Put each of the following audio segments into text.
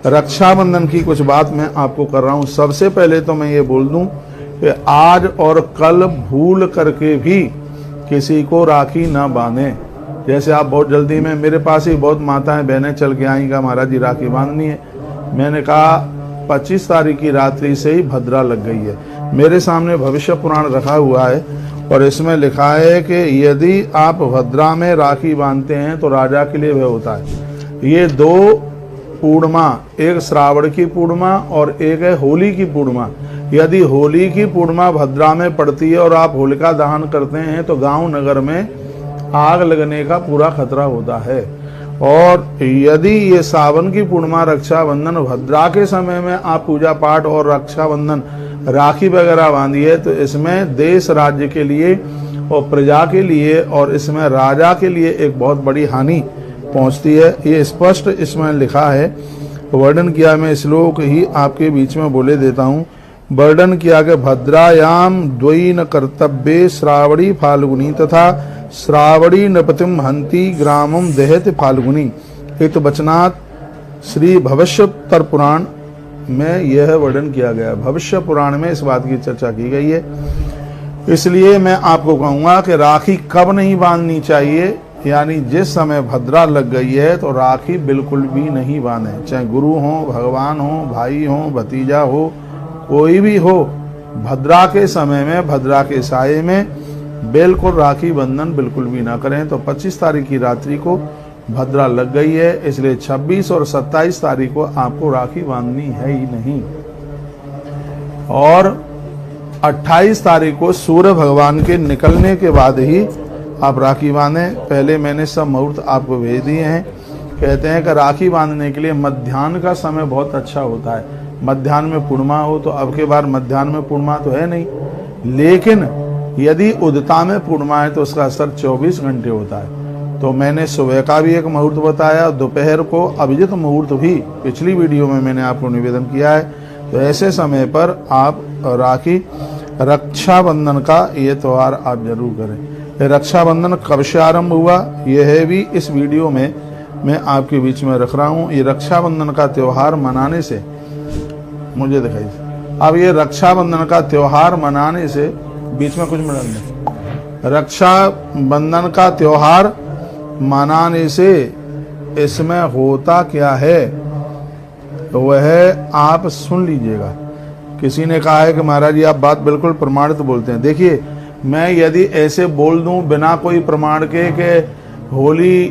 रक्षाबंधन की कुछ बात मैं आपको कर रहा हूं। सबसे पहले तो मैं ये बोल दूं कि आज और कल भूल करके भी किसी को राखी ना बांधे। जैसे आप बहुत जल्दी में, मेरे पास ही बहुत माताएं बहनें चल के आई का महाराज जी राखी बांधनी है। मैंने कहा 25 तारीख की रात्रि से ही भद्रा लग गई है। मेरे सामने भविष्य पुराण रखा हुआ है और इसमें लिखा है कि यदि आप भद्रा में राखी बांधते हैं तो राजा के लिए वह होता है। ये दो पूर्णिमा, एक श्रावण की पूर्णिमा और एक है होली की पूर्णिमा। यदि होली की पूर्णिमा भद्रा में पड़ती है और आप होलिका दहन करते हैं तो गांव नगर में आग लगने का पूरा खतरा होता है। और यदि ये सावन की पूर्णिमा रक्षाबंधन भद्रा के समय में आप पूजा पाठ और रक्षाबंधन राखी वगैरह बांधिए तो इसमें देश राज्य के लिए और प्रजा के लिए और इसमें राजा के लिए एक बहुत बड़ी हानि पहुंचती है। ये स्पष्ट इसमें लिखा है, वर्णन किया। मैं श्लोक ही आपके बीच में बोले देता हूँ। वर्णन किया कि भद्रायाम द्वयी कर्तव्ये श्रावणी फाल्गुनी तथा श्रावणी नृपतिम हंति ग्रामम दहति फाल्गुनी। इत वचनात् श्री भविष्योत्तर पुराण में यह वर्णन किया गया। भविष्य पुराण में इस बात की चर्चा की गई है। इसलिए मैं आपको कहूँगा कि राखी कब नहीं बांधनी चाहिए, यानी जिस समय भद्रा लग गई है तो राखी बिल्कुल भी नहीं बांधे। चाहे गुरु हो, भगवान हो, भाई हो, भतीजा हो, कोई भी हो, भद्रा के समय में, भद्रा के साये में बिल्कुल राखी बंधन बिल्कुल भी ना करें। तो 25 तारीख की रात्रि को भद्रा लग गई है, इसलिए 26 और 27 तारीख को आपको राखी बांधनी है ही नहीं। और 28 तारीख को सूर्य भगवान के निकलने के बाद ही आप राखी बांधें। पहले मैंने सब मुहूर्त आपको भेज दिए हैं। कहते हैं कि राखी बांधने के लिए मध्याह्न का समय बहुत अच्छा होता है। मध्याह्न में पूर्णिमा हो तो अब के बार मध्याह्न में पूर्णिमा तो है नहीं, लेकिन यदि उदिता में पूर्णिमा है तो उसका असर 24 घंटे होता है। तो मैंने सुबह का भी एक मुहूर्त बताया, दोपहर को अभिजित मुहूर्त भी पिछली वीडियो में मैंने आपको निवेदन किया है। तो ऐसे समय पर आप राखी रक्षाबंधन का ये त्यौहार आप जरूर करें। रक्षाबंधन कब से आरंभ हुआ यह भी इस वीडियो में मैं आपके बीच में रख रहा हूँ। ये रक्षाबंधन का त्यौहार मनाने से, मुझे दिखाइए अब, ये रक्षाबंधन का त्यौहार मनाने से बीच में कुछ मिनट नहीं, रक्षाबंधन का त्यौहार मनाने से इसमें होता क्या है वह आप सुन लीजिएगा। किसी ने कहा है कि महाराज जी आप बात बिल्कुल प्रमाणित बोलते हैं। देखिए, मैं यदि ऐसे बोल दूं बिना कोई प्रमाण के कि होली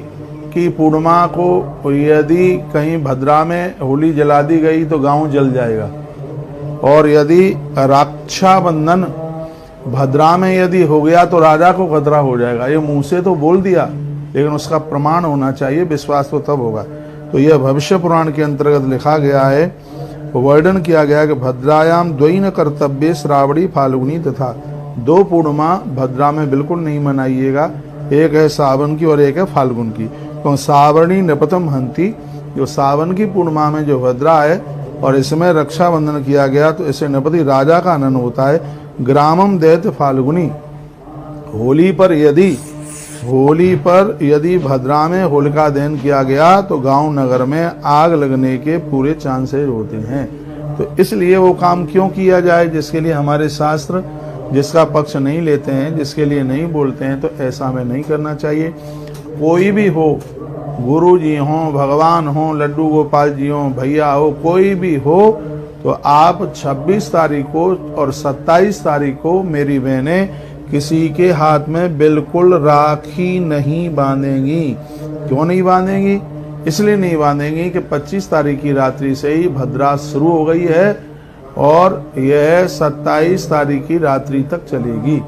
की पूर्णिमा को यदि कहीं भद्रा में होली जला दी गई तो गांव जल जाएगा, और यदि रक्षाबंधन भद्रा में यदि हो गया तो राजा को खतरा हो जाएगा। ये मुंह से तो बोल दिया, लेकिन उसका प्रमाण होना चाहिए, विश्वास तो तब होगा। तो यह भविष्य पुराण के अंतर्गत लिखा गया है, वर्णन किया गया कि भद्रायाम द्वयी कर्तव्ये श्रावणी फाल्गुनी तथा दो पूर्णिमा भद्रा में बिल्कुल नहीं मनाइएगा। एक है सावन की और एक है फाल्गुन की। तो श्रावणी नृपतम हंति, जो सावन की पूर्णिमा में जो भद्रा है और इसमें रक्षाबंधन किया गया तो इससे नृपति राजा का आनंद होता है। ग्रामम दैत्य फाल्गुनी, होली पर यदि भद्रा में होलिका दहन किया गया तो गांव नगर में आग लगने के पूरे चांसेस होते हैं। तो इसलिए वो काम क्यों किया जाए जिसके लिए हमारे शास्त्र जिसका पक्ष नहीं लेते हैं, जिसके लिए नहीं बोलते हैं, तो ऐसा हमें नहीं करना चाहिए। कोई भी हो, गुरु जी हो, भगवान हो, लड्डू गोपाल जी हो, भैया हो, कोई भी हो, तो आप 26 तारीख को और 27 तारीख को मेरी बहनें किसी के हाथ में बिल्कुल राखी नहीं बांधेंगी। क्यों नहीं बांधेंगी? इसलिए नहीं बांधेंगी कि 25 तारीख की रात्रि से ही भद्रा शुरू हो गई है और यह 27 तारीख की रात्रि तक चलेगी।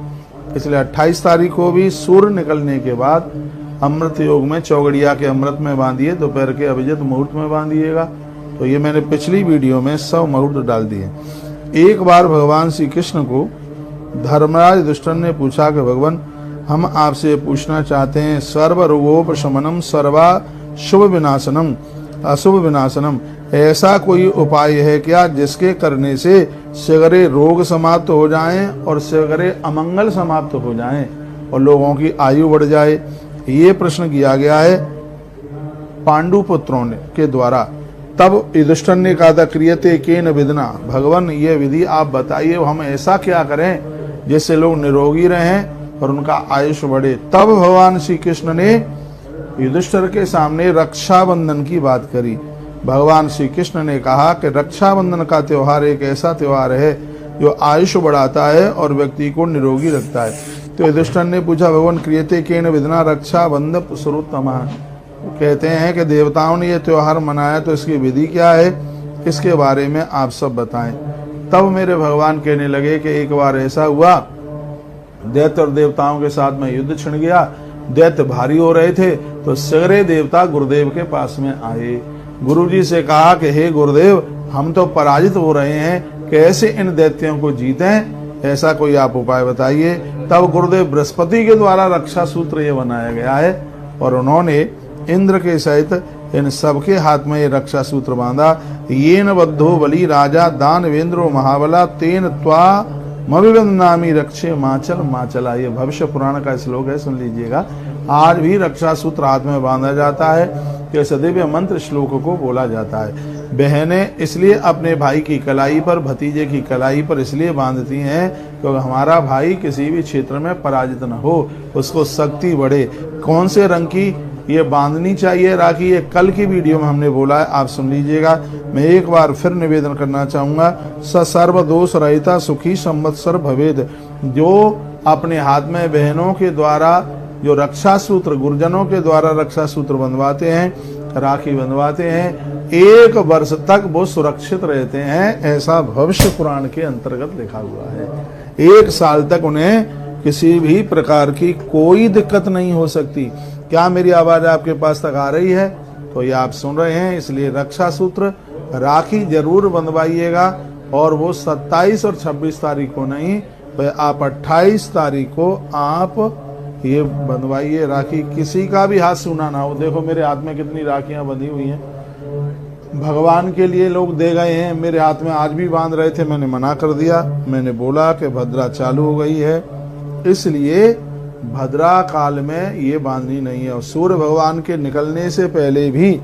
इसलिए 28 तारीख को भी सूर्य निकलने के बाद अमृत योग में चौगड़िया के अमृत में बांधिए, दोपहर के अभिजित मुहूर्त में बांधिएगा। तो ये मैंने पिछली वीडियो में 100 मुहूर्त डाल दिए। एक बार भगवान श्री कृष्ण को धर्मराज दुष्टन ने पूछा कि भगवान हम आपसे पूछना चाहते हैं, सर्व रोगोपशमनम सर्वा शुभ विनाशनम अशुभ विनाशनम, ऐसा कोई उपाय है क्या जिसके करने से सगरे रोग समाप्त हो जाएं और सगरे अमंगल समाप्त हो जाएं और लोगों की आयु बढ़ जाए? ये प्रश्न किया गया है पांडु पुत्रों के द्वारा। तब युधिष्ठिर ने कहा था क्रियते केन विधना, भगवान ये विधि आप बताइए, हम ऐसा क्या करें जिससे लोग निरोगी रहें और उनका आयुष बढ़े। तब भगवान श्री कृष्ण ने युधिष्ठिर के सामने रक्षाबंधन की बात करी। भगवान श्री कृष्ण ने कहा कि रक्षाबंधन का त्योहार एक ऐसा त्योहार है जो आयुष बढ़ाता है और व्यक्ति को निरोगी रखता है। तो युधिष्ठिर ने पूछा भगवान क्रियते केन विधना रक्षाबंधन पुरुषोत्तम, कहते हैं कि देवताओं ने यह त्योहार मनाया तो इसकी विधि क्या है, इसके बारे में आप सब बताएं। तब मेरे भगवान कहने लगे कि एक बार ऐसा हुआ, दैत्य और देवताओं के साथ में युद्ध छिड़ गया। दैत्य भारी हो रहे थे तो सगरे देवता गुरुदेव के पास में आए। गुरुजी से कहा कि हे गुरुदेव, हम तो पराजित हो रहे हैं, कैसे इन दैत्यों को जीतें, ऐसा कोई आप उपाय बताइए। तब गुरुदेव बृहस्पति के द्वारा रक्षा सूत्र ये बनाया गया है और उन्होंने इंद्र के सहित इन सबके हाथ में ये रक्षा सूत्र बांधा। येन बद्धो बलि राजा दानवेंद्रो महाबला तेन त्वा मविवंदनामि रक्षे माचल माचला। ये भविष्य पुराण का श्लोक है, सुन लीजिएगा। आज भी रक्षा सूत्र हाथ में बांधा जाता है, कि सदैव मंत्र श्लोक को बोला जाता है। बहनें इसलिए अपने भाई की कलाई पर, भतीजे की कलाई पर इसलिए बांधती हैं क्योंकि हमारा भाई किसी भी क्षेत्र में पराजित न हो, उसको शक्ति बढ़े। कौन से रंग की ये बांधनी चाहिए राखी, ये कल की वीडियो में हमने बोला है, आप सुन लीजिएगा। मैं एक बार फिर निवेदन करना चाहूंगा, स सर्व दोष रहिता सुखी संवत्सर भवेद। जो अपने हाथ में बहनों के द्वारा जो रक्षा सूत्र, गुरुजनों के द्वारा रक्षा सूत्र बंधवाते हैं, राखी बंधवाते हैं, 1 वर्ष तक वो सुरक्षित रहते हैं, ऐसा भविष्य पुराण के अंतर्गत लिखा हुआ है। 1 साल तक उन्हें किसी भी प्रकार की कोई दिक्कत नहीं हो सकती। क्या मेरी आवाज आपके पास तक आ रही है? तो ये आप सुन रहे हैं, इसलिए रक्षा सूत्र राखी जरूर बंधवाइएगा। और वो 27 और 26 तारीख को नहीं, आप 28 तारीख को आप ये बंधवाइए राखी। किसी का भी हाथ सूना ना हो। देखो मेरे हाथ में कितनी राखियां बंधी हुई हैं, भगवान के लिए लोग दे गए हैं। मेरे हाथ में आज भी बांध रहे थे, मैंने मना कर दिया। मैंने बोला कि भद्रा चालू हो गई है, इसलिए भद्रा काल में ये बांधनी नहीं है। और सूर्य भगवान के निकलने से पहले भी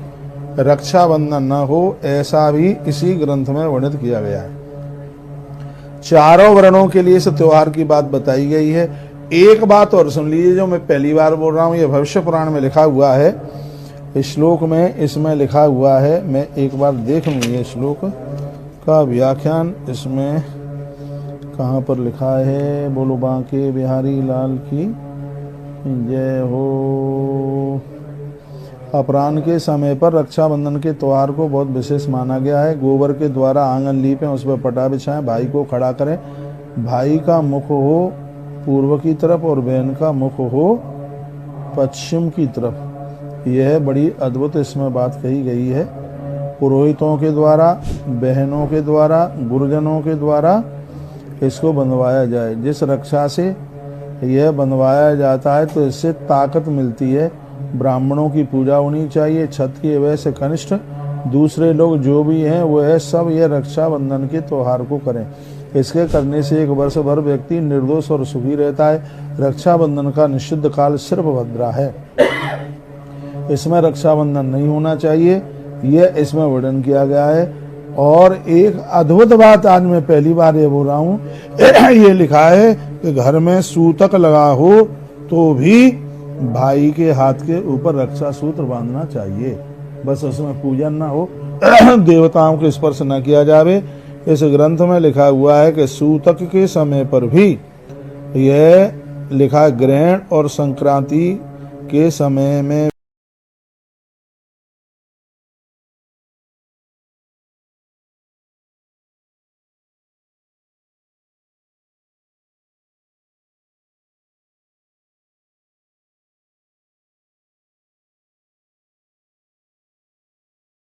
रक्षाबंधन न हो, ऐसा भी इसी ग्रंथ में वर्णित किया गया है। चारों वर्णों के लिए इस त्योहार की बात बताई गई है। एक बात और सुन लीजिए, जो मैं पहली बार बोल रहा हूँ, ये भविष्य पुराण में लिखा हुआ है, इस श्लोक में इसमें लिखा हुआ है। मैं एक बार देख लूँ ये श्लोक का व्याख्यान इसमें कहाँ पर लिखा है। बोलो बांके बिहारी लाल की जय हो। अपराह्न के समय पर रक्षाबंधन के त्योहार को बहुत विशेष माना गया है। गोबर के द्वारा आंगन लीपें, उस पर पटा बिछाएं, भाई को खड़ा करें। भाई का मुख हो पूर्व की तरफ और बहन का मुख हो पश्चिम की तरफ। यह बड़ी अद्भुत इसमें बात कही गई है। पुरोहितों के द्वारा, बहनों के द्वारा, गुरुजनों के द्वारा इसको बंधवाया जाए। जिस रक्षा से यह बंधवाया जाता है तो इससे ताकत मिलती है। ब्राह्मणों की पूजा होनी चाहिए, छत की वजह से कनिष्ठ, दूसरे लोग जो भी हैं वह सब यह रक्षाबंधन के त्योहार को करें। इसके करने से 1 वर्ष भर व्यक्ति निर्दोष और सुखी रहता है। रक्षाबंधन का निषिद्ध काल सिर्फ भद्रा है, इसमें रक्षाबंधन नहीं होना चाहिए, यह इसमें वर्णन किया गया है। और एक अद्भुत बात आज मैं पहली बार ये बोल रहा हूँ, ये लिखा है कि घर में सूतक लगा हो तो भी भाई के हाथ के ऊपर रक्षा सूत्र बांधना चाहिए। बस उसमें पूजन ना हो, देवताओं के स्पर्श न किया जावे। इस ग्रंथ में लिखा हुआ है कि सूतक के समय पर भी यह लिखा, ग्रहण और संक्रांति के समय में